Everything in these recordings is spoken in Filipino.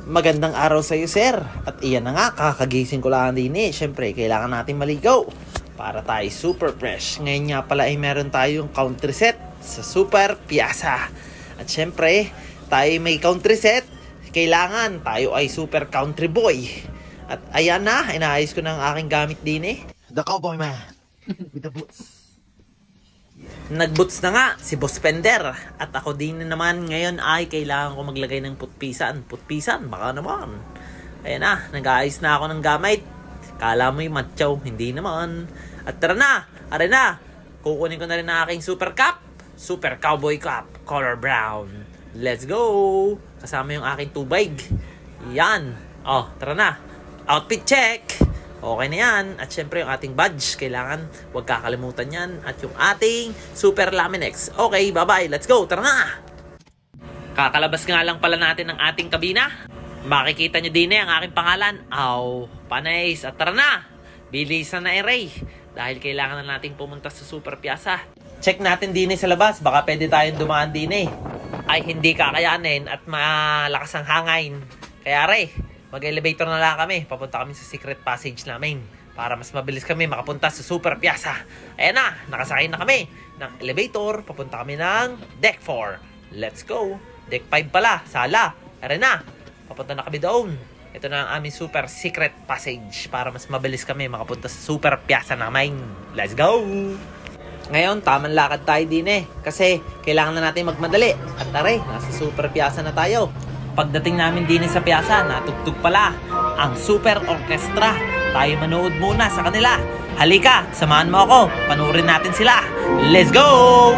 Magandang araw sa iyo, sir. At iyan na nga, kakagising ko lang din eh. Siyempre, kailangan natin maligaw para tayo super fresh. Ngayon nga pala ay meron tayong country set sa Super Piazza. At siyempre, tayo may country set. Kailangan tayo ay super country boy. At ayan na, inaayos ko na ang aking gamit din eh. The cowboy man with the boots. Nagboots na nga si Boss Pender. At ako din naman ngayon ay kailangan ko maglagay ng putpisan. Putpisan, baka naman. Ayan na, nag-aayos na ako ng gamit. Kala mo yung matchaw, hindi naman. At tara na, are na. Kukunin ko na rin ang aking super cap. Super cowboy cap, color brown. Let's go. Kasama yung aking tubig. Yan. Oh, tara na. Outfit check. Okay na yan. At syempre yung ating badge, kailangan huwag kakalimutan yan. At yung ating Super Laminex. Okay, bye-bye. Let's go. Tara na. Kakalabas nga lang pala natin ng ating kabina. Makikita nyo din ang aking pangalan. Aw, Panays. At tara na. Bilisan na Ray. Dahil kailangan na natin pumunta sa Super Piazza. Check natin din sa labas. Baka pwede tayong dumaan din ay hindi kakayanin at malakas ang hangin. Kaya Ray, mag-elevator na lang kami. Papunta kami sa secret passage namin para mas mabilis kami makapunta sa Super Piazza. Ayan na, nakasakay na kami ng elevator. Papunta kami ng Deck 4. Let's go. Deck 5 pala, sala. Ayan na, papunta na kami doon. Ito na ang aming super secret passage para mas mabilis kami makapunta sa Super Piazza namin. Let's go. Ngayon, tamang lakad tayo din kasi kailangan na natin magmadali. At tara, nasa Super Piazza na tayo. Pagdating namin din sa Piazza, natugtog pala ang Super Orchestra. Tayo manood muna sa kanila. Halika, samahan mo ako. Panurin natin sila. Let's go!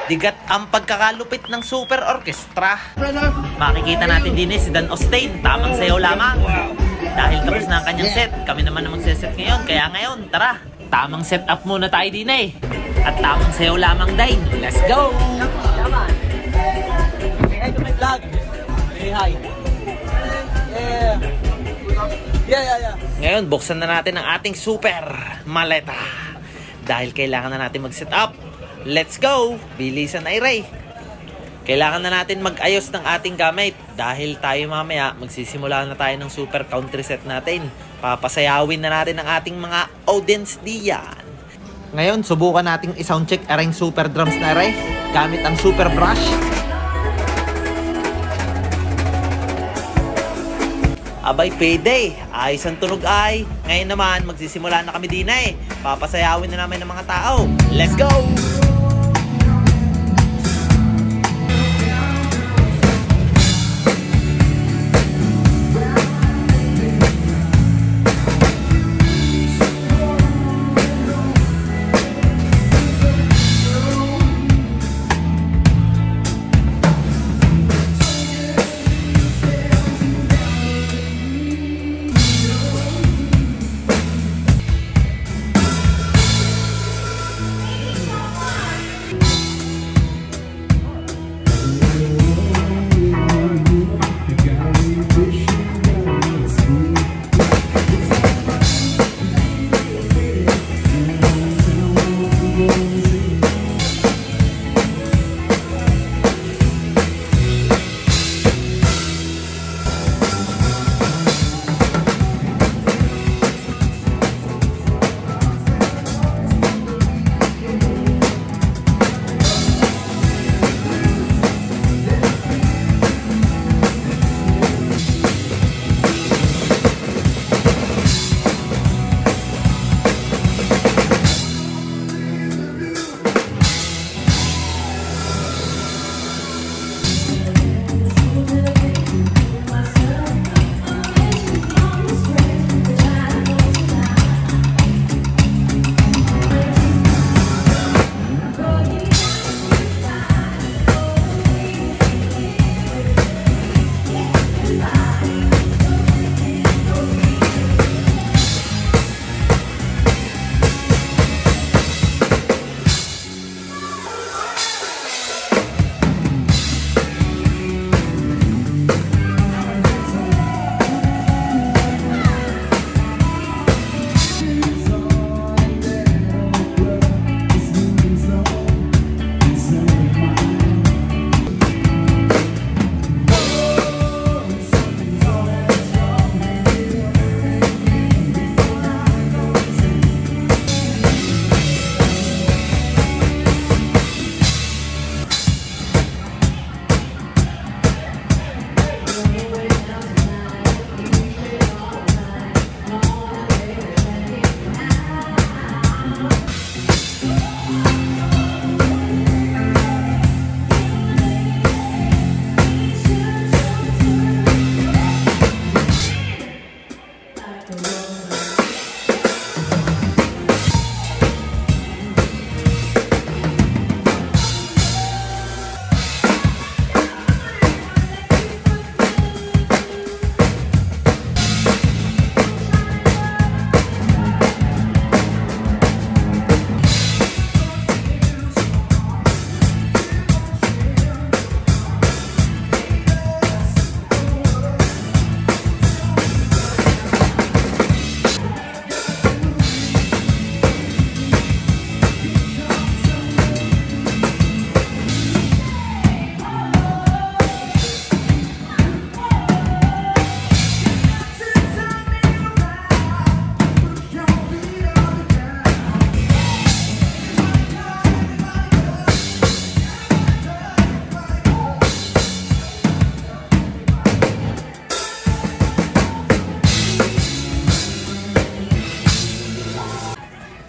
Digat ang pagkakalupit ng Super Orchestra. Makikita natin din si Dan Ostain. Tamang sayo lamang. Dahil tapos na ang kanyang set, kami naman na magseset ngayon. Kaya ngayon, tara, tamang set up muna tayo din at tamang sayo lamang din. Let's go! Say hi to my vlog. Say hi. Yeah. Ngayon, buksan na natin ang ating super maleta. Dahil kailangan na natin mag-set up. Let's go! Bilisan na Ray. Kailangan na natin mag-ayos ng ating gamit dahil tayo mamaya magsisimula na tayo ng super country set natin. Papasayawin na natin ang ating mga audience diyan. Ngayon, subukan nating i-soundcheck aring super drums na Ray gamit ang super brush. Abay, pwede. Ayos ang tunog ay. Ngayon naman, magsisimula na kami din Papasayawin na namin ng mga tao. Let's go!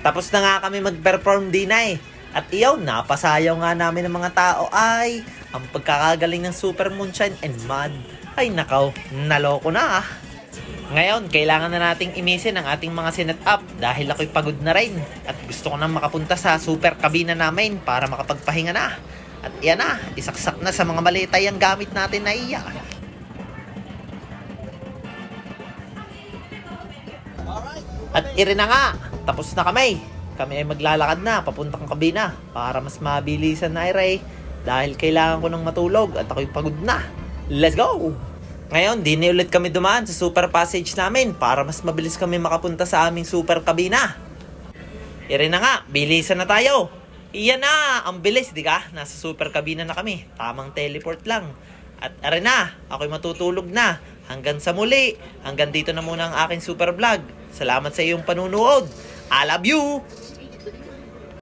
Tapos na nga kami mag-perform din eh. At iyaw, napasayaw nga namin ng mga tao ay ang pagkakagaling ng Super Moonshine and Mud. Ay nakaw, naloko na ah. Ngayon, kailangan na nating imisin ang ating mga sinet up dahil ako'y pagod na rin. At gusto ko na makapunta sa super kabina namin para makapagpahinga na. At iyan na, isaksak na sa mga malitay ang gamit natin na iya. At iri na nga, tapos na kami. Kami ay maglalakad na papuntang kabina para mas mabilisan na iray dahil kailangan ko ng matulog at ako'y pagod na. Let's go! Ngayon, di na ulit kami dumaan sa super passage namin para mas mabilis kami makapunta sa aming super kabina. Iri na nga, bilisan na tayo. Iyan na, ang bilis, di ka? Nasa super kabina na kami. Tamang teleport lang. At iri na, ako'y matutulog na. Hanggang sa muli. Hanggang dito na muna ang aking super vlog. Salamat sa iyong panunood. I love you!